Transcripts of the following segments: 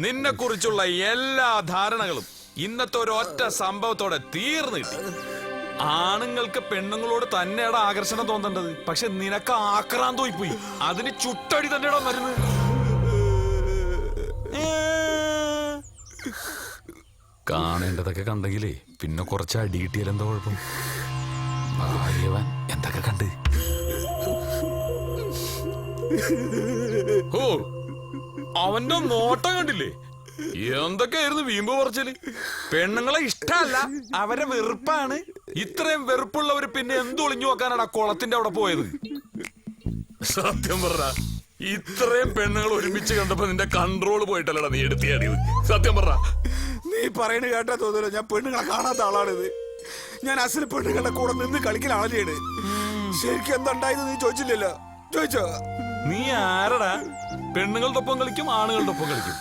നിന്നെ കുറിച്ചുള്ള എല്ലാ ധാരണകളും ഇന്നത്തെ ഒരൊറ്റ സംഭവത്തോടെ തീർന്നു കിട്ടി. ആണുങ്ങൾക്ക് പെണ്ണുങ്ങളോട് തന്നെയാണ് ആകർഷണം തോന്നേണ്ടത്. പക്ഷെ നിനക്ക് ആക്രാന്തമായി പോയി. അതിന് ചുട്ടടി തന്നെയാണോ വരുന്നത്? കാണേണ്ടതൊക്കെ കണ്ടെങ്കിലേ പിന്നെ കുറച്ച് അടി കിട്ടിയാൽ എന്താ കുഴപ്പം? ഭാഗ്യവാൻ എന്തൊക്കെ കണ്ട്. ഓ, അവന്റെ നോട്ടം കണ്ടില്ലേ? എന്തൊക്കെയായിരുന്നു വീമ്പ് പറച്ചില്. പെണ്ണുങ്ങളെ ഇഷ്ടമല്ല, അവരെ വെറുപ്പാണ്. ഇത്രയും വെറുപ്പുള്ളവര് പിന്നെ എന്ത് ഒളിഞ്ഞു നോക്കാനാണ് ആ കുളത്തിന്റെ അവിടെ പോയത്? സത്യം പറഞ്ഞ ഇത്രയും പെണ്ണുങ്ങൾ ഒരുമിച്ച് കണ്ടപ്പോ നിന്റെ കൺട്രോൾ പോയിട്ടല്ലടാ നീ എടുത്തിയാടിയത്. സത്യം പറഞ്ഞ നീ പറയണ കേട്ടാ തോന്നുന്നു ഞാൻ പെണ്ണുങ്ങളെ കാണാത്ത ആളാണിത്. ഞാൻ അസല് പെണ്ണുങ്ങളുടെ കൂടെ നിന്ന് കളിക്കലാളിയാണ്. ശരിക്കും എന്തുണ്ടായത് നീ ചോദിച്ചില്ലല്ലോ. ചോദിച്ചോ? നീ ആരടാ? പെണ്ണുങ്ങളുടെ ഒപ്പം കളിക്കും, ആണുങ്ങളുടെ ഒപ്പം കളിക്കും.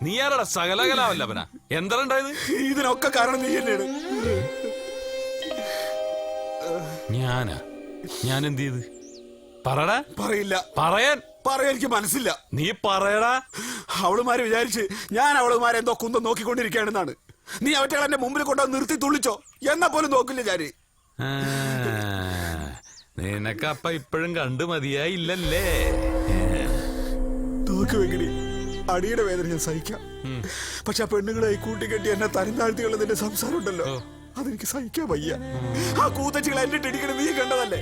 നീ ആരടാ? സകലകലാവല്ലവനാ. എന്താ ഉണ്ടായത്? ഇതിനൊക്കെ കാരണം നീ തന്നെയാണ്. ഞാൻ എന്ത് ചെയ്ത്? പറടാ. പറയില്ല. പറയാൻ എനിക്ക് മനസ്സില്ല. നീ പറയടാ. അവളുമാര് വിചാരിച്ച് ഞാൻ അവളുമാരെ എന്തോ കുന്തം നോക്കിക്കൊണ്ടിരിക്കുകയാണെന്നാണ്. നീ അവറ്റകൾ എന്റെ മുമ്പിൽ കൊണ്ടുവന്ന് നിർത്തി തുള്ളിച്ചോ എന്നാ പോലും നോക്കില്ല ഞാന്. നിനക്കപ്പ ഇപ്പോഴും കണ്ടു മതിയായില്ലല്ലേ? നോക്കുവെങ്കിലി അടിയുടെ വേദന ഞാൻ സഹിക്കാം. പക്ഷെ ആ പെണ്ണുങ്ങളെ കൂട്ടിക്കെട്ടി എന്നെ തരം താഴ്ത്തിയുള്ളതിന്റെ സംസാരം ഉണ്ടല്ലോ, അതെനിക്ക് സഹിക്കാൻ വയ്യ. ആ കൂത്തച്ചികൾ എന്നെ ഇടിക്കണം നീ കണ്ടതല്ലേ?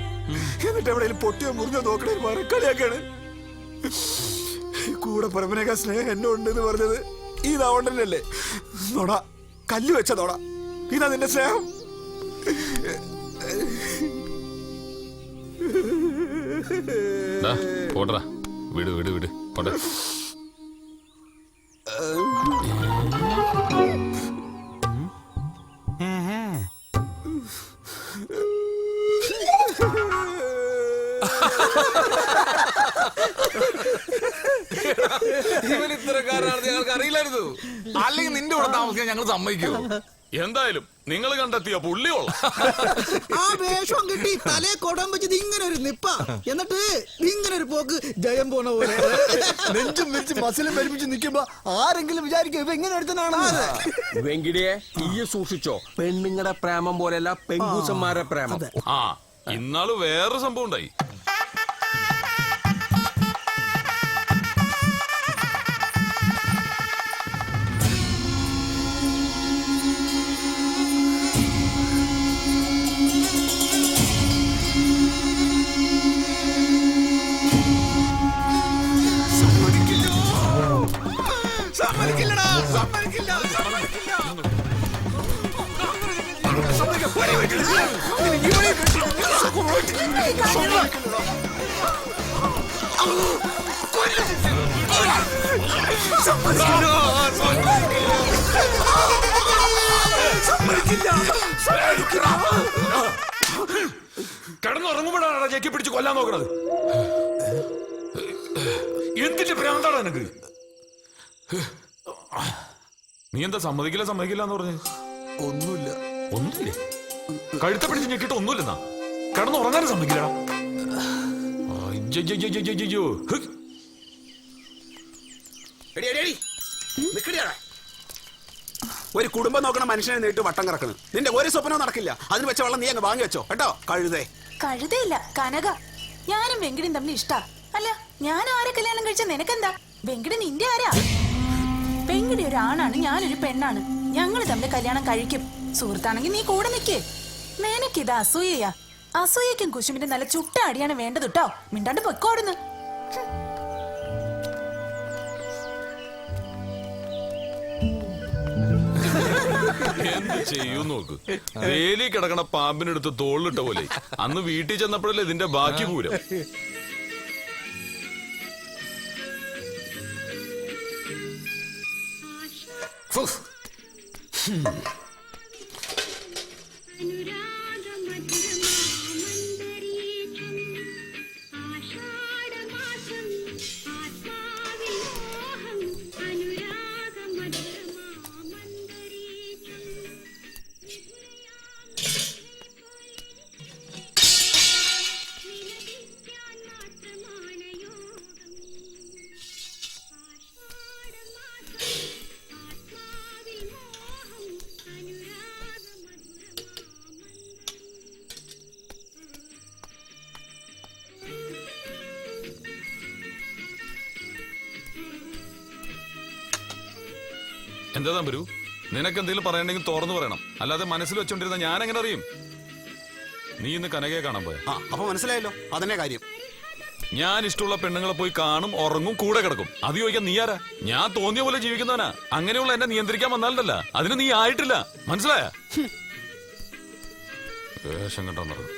എന്നിട്ട് എവിടെയും പൊട്ടിയോ മുറിഞ്ഞോ നോക്കണേ മറക്കളിയാക്കാണ്. കൂടെ പരമനേക്കാ സ്നേഹം എന്നെ ഉണ്ടെന്ന് പറഞ്ഞത് ഇതാവണ്ടല്ലേ? നോട കല്ല് വെച്ച നോട, ഇതാ നിന്റെ സ്നേഹം. പോടാ, വിട് വിട് വിട് പോട്ടെ. ഇവൻ ഇത്തരക്കാരാണെന്ന് ഞങ്ങൾക്ക് അറിയില്ലായിരുന്നു. അല്ലെങ്കിൽ നിന്റെ കൂടെ താമസിക്കാൻ ഞങ്ങൾ സമ്മതിക്കൂ? എന്തായാലും നിങ്ങൾ കണ്ടെത്തിയ പുള്ളിയോളാം. ആ വേഷം കിട്ടി തലേ കൊടാൻ വെച്ചത് ഇങ്ങനെ ഒരു നിപ്പ, എന്നിട്ട് ഇങ്ങനെ ഒരു പോക്ക് ജയം പോണ പോലെ നെഞ്ചും വെച്ച് മസിലും പരിപ്പിച്ച് നിൽക്കുമ്പോ ആരെങ്കിലും വിചാരിക്കും ഇവ എങ്ങനെ എടുത്തനാണ്. വെങ്കിടിയെ ഈ സൂക്ഷിച്ചോ, പെണ്ണുങ്ങളുടെ പ്രേമം പോലെയല്ല പെൺകൂസന്മാരുടെ പ്രേമം. ആ, ഇന്നാള് വേറെ സംഭവം ഉണ്ടായി. കിടന്നുറങ്ങുമ്പോഴാണ് ഞെക്കി പിടിച്ച് കൊല്ലാൻ നോക്കണത്. എന്തിന്റെ ഭ്രാന്താണ് നിനക്ക്? നീ എന്താ സമ്മതിക്കില്ല എന്ന് പറഞ്ഞ്? ഒന്നുമില്ലേ? കഴുത്ത പിടിച്ച് ഞെക്കിട്ട് ഒന്നുമില്ലെന്നാ? കിടന്നുറങ്ങാനും സമ്മതിക്കില്ലടാ. ഒരു കുടുംബം നോക്കണ മനുഷ്യനെ നേരിട്ട് വട്ടം കറക്കണം. നിന്റെ ഒരു സ്വപ്നവും നടക്കില്ല. അതിന് വെച്ച വെള്ളം നീ അങ്ങ് വാങ്ങി വെച്ചോ കേട്ടോ. കഴുതയില്ല കനക. ഞാനും വെങ്കിടും തമ്മിൽ ഇഷ്ടാ. അല്ല, ഞാൻ ആരെ കല്യാണം കഴിച്ച നിനക്കെന്താ? വെങ്കിട് നിന്റെ ആരാ? വെങ്കിടി ഒരു ആണാണ്, ഞാനൊരു പെണ്ണാണ്. ഞങ്ങൾ തമ്മിൽ കല്യാണം കഴിക്കും. സുഹൃത്താണെങ്കിൽ നീ കൂടെ നിക്കേ. നിനക്കിത് അസൂയയാ. അസൂയക്കും കുശുമിന്റെ നല്ല ചുട്ട അടിയാണ് വേണ്ടത് കേട്ടോ. മിണ്ടാണ്ട് പൊക്കോടുന്നു. എന്ത് ചെയ്യൂ നോക്ക്. വേലി കിടക്കണ പാമ്പിനെടുത്ത് തോളിലിട്ട പോലെ. അന്ന് വീട്ടിൽ ചെന്നപ്പോഴല്ലേ ഇതിന്റെ ബാക്കി പൂരം. എന്താ തമ്പുരു, നിനക്ക് എന്തെങ്കിലും പറയണ്ടെങ്കിൽ തുറന്നു പറയണം. അല്ലാതെ മനസ്സിൽ വെച്ചോണ്ടിരുന്ന ഞാൻ എങ്ങനെ അറിയും? നീ ഇന്ന് കനകയെ കാണാൻ പോയ? അപ്പൊ മനസ്സിലായല്ലോ, അതന്നെ കാര്യം. ഞാൻ ഇഷ്ടമുള്ള പെണ്ണുങ്ങളെ പോയി കാണും, ഉറങ്ങും, കൂടെ കിടക്കും. അത് ചോദിക്കാൻ നീ ആരാ? ഞാൻ തോന്നിയ പോലെ ജീവിക്കുന്നവനാ. അങ്ങനെയുള്ള എന്നെ നിയന്ത്രിക്കാൻ വന്നാലല്ല, അതിന് നീ ആയിട്ടില്ല. മനസ്സിലായ? വേഷം കെട്ടാൻ പറഞ്ഞു.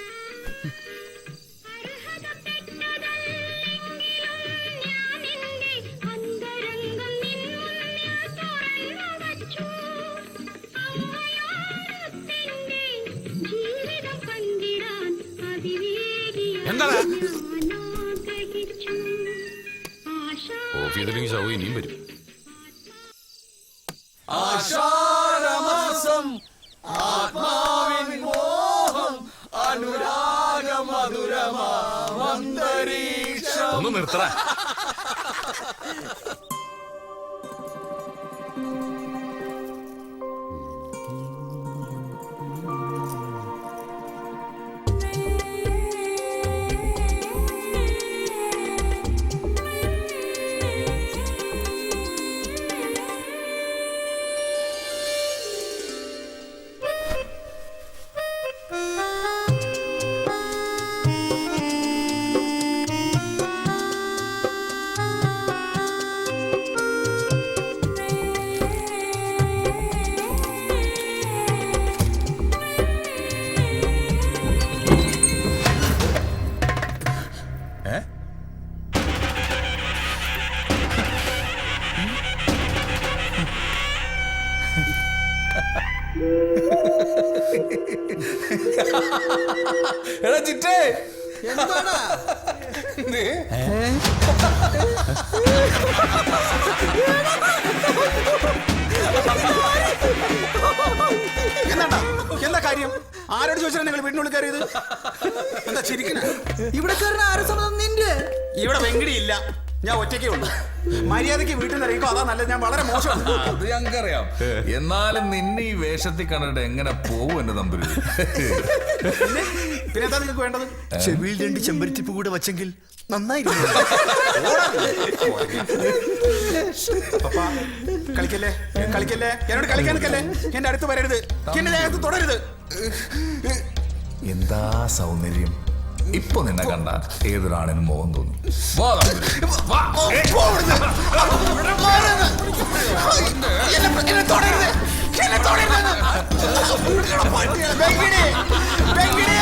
എന്താ ഓഫ് ചെയ്തില്ലെങ്കിൽ ശവ ഇനിയും വരും. ആഷാഢമാസം ആത്മാവിൻ മോഹം അനുരാഗമധുരമാന്തരീക്ഷം. ഒന്ന് നിർത്തറ. എടാ ചിറ്റേ, എന്താടാ എന്താ കാര്യം? ആരോട് ചോദിച്ചാൽ നിങ്ങൾ വീട്ടിനുള്ളിൽ കയറിയത്? എന്താ ചിരിക്കണ? ഇവിടെ കയറുന്ന ആരും സമ്മതം നിന്റെ? ഇവിടെ വെങ്കിടി ഇല്ല, ഞാൻ ഒറ്റയ്ക്കേ ഉള്ളൂ. മര്യാദയ്ക്ക് വീട്ടിൽ നിന്ന് ഇറങ്ങിക്കോ, അതാ നല്ലത്. ഞാൻ വളരെ മോശം. അത് ഞങ്ങൾക്കറിയാം. എന്നാലും നിന്നെ ഈ വേഷത്തിൽ കണ്ടിട്ട് എങ്ങനെ പോവും എന്റെ തമ്പുരു? പിന്നെ എന്താ നിങ്ങൾക്ക് വേണ്ടത്? ചെവിയിൽ 2 ചെമ്പരത്തിപ്പ് കൂടെ വച്ചെങ്കിൽ നന്നായിരുന്നു. പപ്പാ, കളിക്കല്ലേ കളിക്കല്ലേ, എന്നോട് കളിക്കാൻ നിൽക്കല്ലേ. എന്റെ അടുത്ത് വരരുത്, എന്റെ ദേഹത്ത് തുടരുത്. എന്താ സൗന്ദര്യം! ഇപ്പൊ നിന്നെ കണ്ട ഏതൊരാണിനും മോഹം തോന്നും. വാ തമ്പുരു, വാ. എന്നെ തുടരുത്, എന്നെ തുടരുത്. വെങ്കിടി, വെങ്കിടി.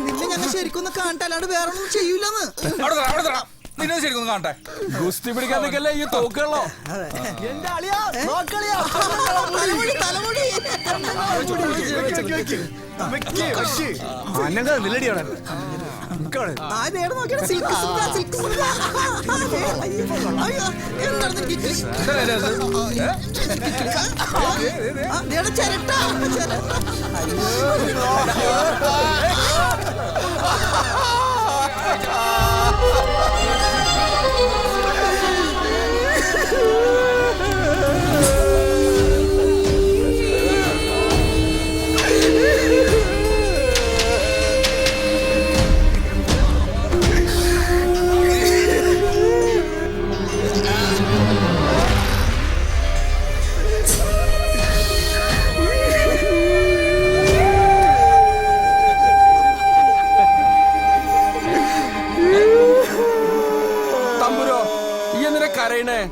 നിന്നെ ഞങ്ങൾ ശരിക്കൊന്ന് കാണട്ടെ, അല്ലാണ്ട് വേറെ ഒന്നും ചെയ്യൂലെന്ന്. നിന്നെ ശരിക്കും കാണട്ടെ. ഗുസ്തി പിടിക്കാൻ നിൽക്കല്ലേ ഈ തോക്കുകളോ? എന്റെ അളിയാ, നോക്കളിയാ. തലമുടി നിലടിയാണ്. ആ നേരെ നോക്കിയാണ് സിൽക്ക് സുന്ദര, സിൽക്ക് സുന്ദര. അയ്യോ, എന്താണ് നിനക്ക് ചിരട്ട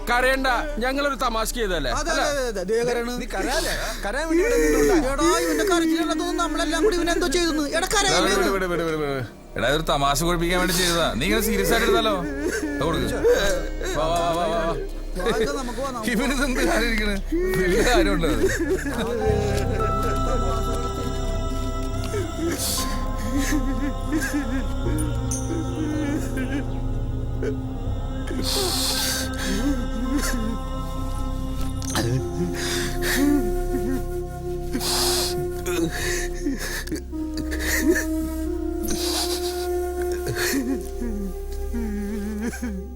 കരയണ്ട, ഞങ്ങളൊരു തമാശക്ക് ചെയ്തല്ലേ. നമ്മളെല്ലാം കൂടി ഇവനെന്തോ ചെയ്തു. എടാ, ഒരു തമാശ കുഴപ്പിക്കാൻ വേണ്ടി ചെയ്തതാ. നീ ഇങ്ങനെ സീരിയസ് ആയിട്ട് എടുത്താലോ? ഇവനിതെന്ത് കാര്യം ഇരിക്കണ്? വലിയ കാര്യമുണ്ട്. Ha ha ha.